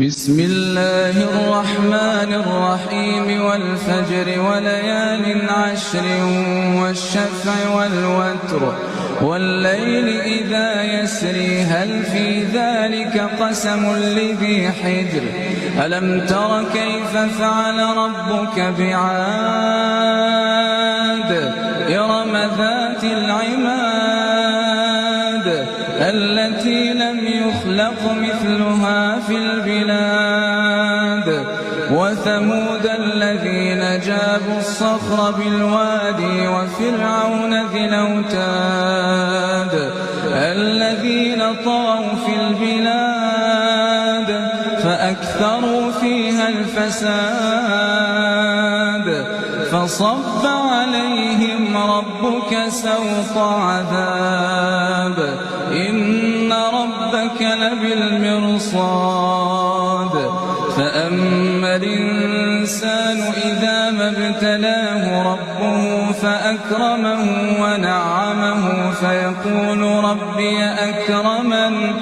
بسم الله الرحمن الرحيم والفجر وليال عشر والشفع والوتر والليل إذا يسري هل في ذلك قسم لذي حجر ألم تر كيف فعل ربك بعاد إرم ذات العماد التي لم يخلق مثلها في البلاد وثمود الذين جابوا الصخر بالوادي وفرعون ذي الأوتاد الذين طغوا في البلاد فأكثروا فيها الفساد فصب عليهم ربك سوط عذاب إن ربك لبالمرصاد فأما الإنسان إذا ما ابتلاه ربه فأكرمه ونعمه فيقول ربي أكرمن